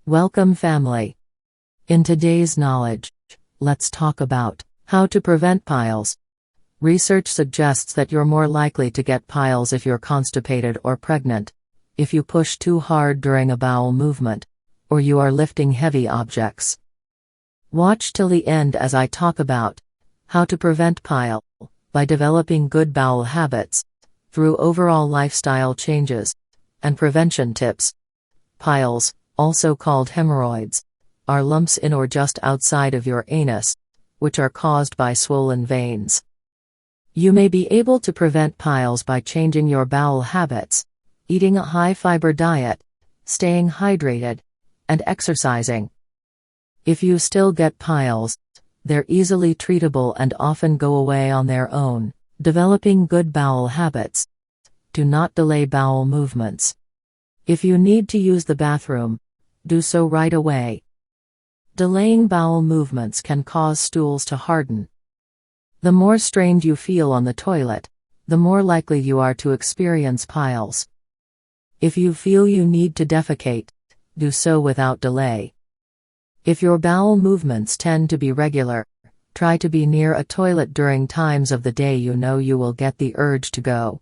Welcome, family. In today's knowledge, let's talk about how to prevent piles. Research suggests that you're more likely to get piles if you're constipated or pregnant, if you push too hard during a bowel movement, or you are lifting heavy objects. Watch till the end as I talk about how to prevent pile by developing good bowel habits through overall lifestyle changes and prevention tips. Piles, also called hemorrhoids, are lumps in or just outside of your anus, which are caused by swollen veins. You may be able to prevent piles by changing your bowel habits, eating a high-fiber diet, staying hydrated, and exercising. If you still get piles, they're easily treatable and often go away on their own. Developing good bowel habits. Do not delay bowel movements. If you need to use the bathroom, do so right away. Delaying bowel movements can cause stools to harden. The more strained you feel on the toilet, the more likely you are to experience piles. If you feel you need to defecate, do so without delay. If your bowel movements tend to be regular, try to be near a toilet during times of the day you know you will get the urge to go.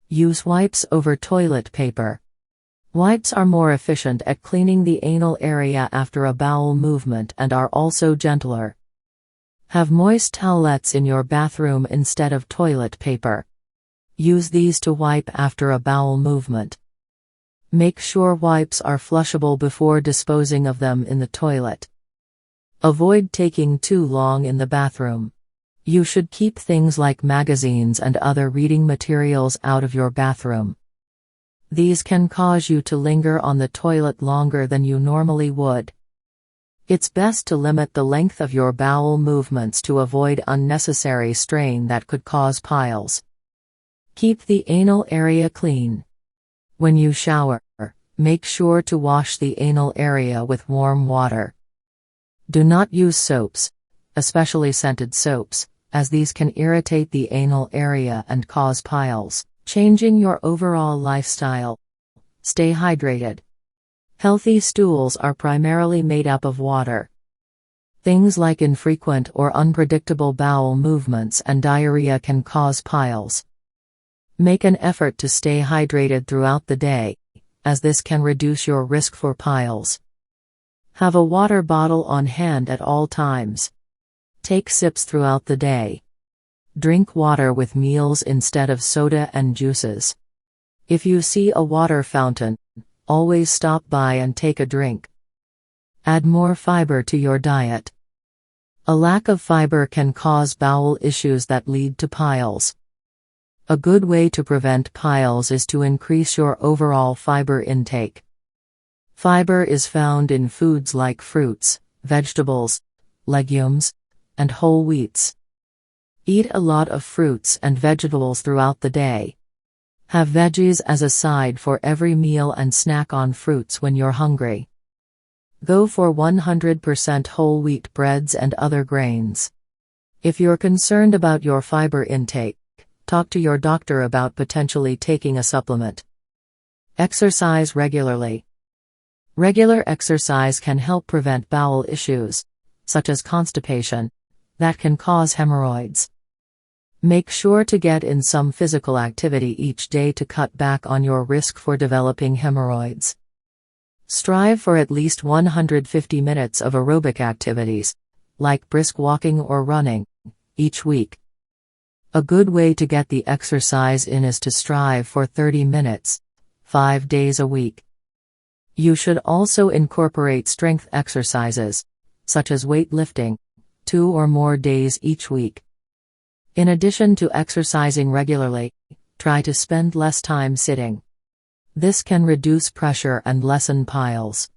Use wipes over toilet paper. Wipes are more efficient at cleaning the anal area after a bowel movement and are also gentler. Have moist towelettes in your bathroom instead of toilet paper. Use these to wipe after a bowel movement. Make sure wipes are flushable before disposing of them in the toilet. Avoid taking too long in the bathroom. You should keep things like magazines and other reading materials out of your bathroom. These can cause you to linger on the toilet longer than you normally would. It's best to limit the length of your bowel movements to avoid unnecessary strain that could cause piles. Keep the anal area clean. When you shower, make sure to wash the anal area with warm water. Do not use soaps, especially scented soaps, as these can irritate the anal area and cause piles. Changing your overall lifestyle. Stay hydrated. Healthy stools are primarily made up of water. Things like infrequent or unpredictable bowel movements and diarrhea can cause piles. Make an effort to stay hydrated throughout the day, as this can reduce your risk for piles. Have a water bottle on hand at all times. Take sips throughout the day. Drink water with meals instead of soda and juices. If you see a water fountain, always stop by and take a drink. Add more fiber to your diet. A lack of fiber can cause bowel issues that lead to piles. A good way to prevent piles is to increase your overall fiber intake. Fiber is found in foods like fruits, vegetables, legumes, and whole wheats. Eat a lot of fruits and vegetables throughout the day. Have veggies as a side for every meal and snack on fruits when you're hungry. Go for 100% whole wheat breads and other grains. If you're concerned about your fiber intake, talk to your doctor about potentially taking a supplement. Exercise regularly. Regular exercise can help prevent bowel issues, such as constipation, that can cause hemorrhoids. Make sure to get in some physical activity each day to cut back on your risk for developing hemorrhoids. Strive for at least 150 minutes of aerobic activities, like brisk walking or running, each week. A good way to get the exercise in is to strive for 30 minutes, 5 days a week. You should also incorporate strength exercises, such as weightlifting, 2 or more days each week. In addition to exercising regularly, try to spend less time sitting. This can reduce pressure and lessen piles.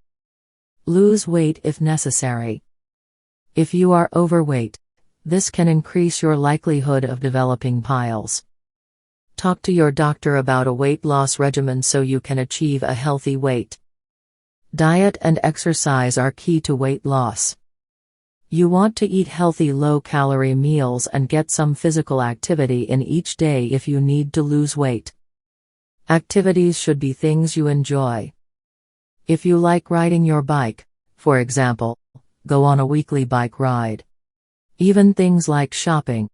Lose weight if necessary. If you are overweight, this can increase your likelihood of developing piles. Talk to your doctor about a weight loss regimen so you can achieve a healthy weight. Diet and exercise are key to weight loss. You want to eat healthy low-calorie meals and get some physical activity in each day if you need to lose weight. Activities should be things you enjoy. If you like riding your bike, for example, go on a weekly bike ride. Even things like shopping,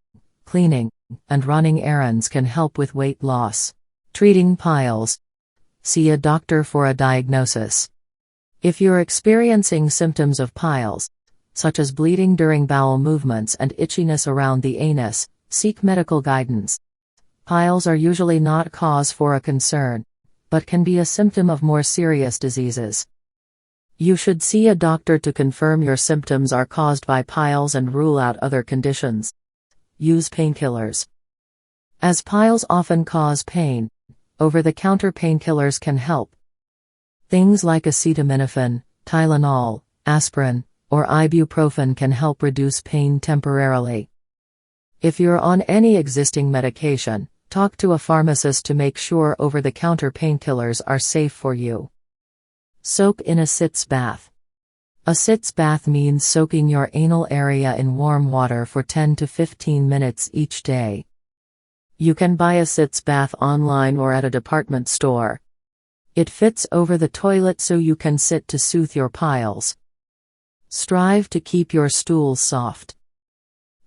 cleaning, and running errands can help with weight loss. Treating piles. See a doctor for a diagnosis. If you're experiencing symptoms of piles, such as bleeding during bowel movements and itchiness around the anus, seek medical guidance. Piles are usually not cause for a concern, but can be a symptom of more serious diseases. You should see a doctor to confirm your symptoms are caused by piles and rule out other conditions. Use painkillers. As piles often cause pain, over-the-counter painkillers can help. Things like acetaminophen, Tylenol, aspirin, or ibuprofen can help reduce pain temporarily. If you're on any existing medication, talk to a pharmacist to make sure over-the-counter painkillers are safe for you. Soak in a sitz bath. A sitz bath means soaking your anal area in warm water for 10 to 15 minutes each day. You can buy a sitz bath online or at a department store. It fits over the toilet so you can sit to soothe your piles. Strive to keep your stools soft.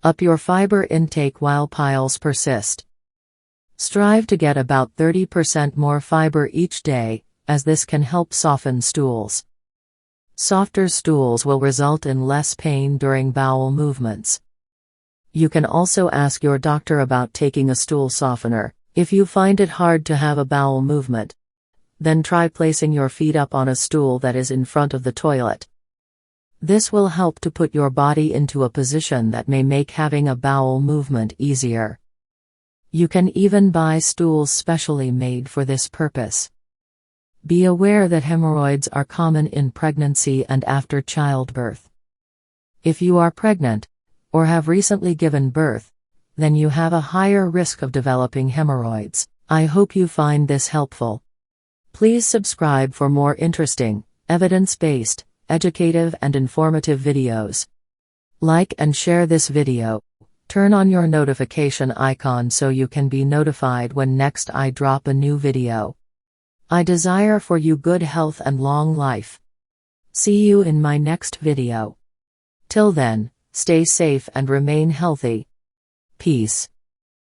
Up your fiber intake while piles persist. Strive to get about 30% more fiber each day, as this can help soften stools. Softer stools will result in less pain during bowel movements. You can also ask your doctor about taking a stool softener. If you find it hard to have a bowel movement, then try placing your feet up on a stool that is in front of the toilet. This will help to put your body into a position that may make having a bowel movement easier. You can even buy stools specially made for this purpose. Be aware that hemorrhoids are common in pregnancy and after childbirth. If you are pregnant, or have recently given birth, then you have a higher risk of developing hemorrhoids. I hope you find this helpful. Please subscribe for more interesting, evidence-based, educative and informative videos. Like and share this video. Turn on your notification icon so you can be notified when next I drop a new video. I desire for you good health and long life. See you in my next video. Till then, stay safe and remain healthy. Peace.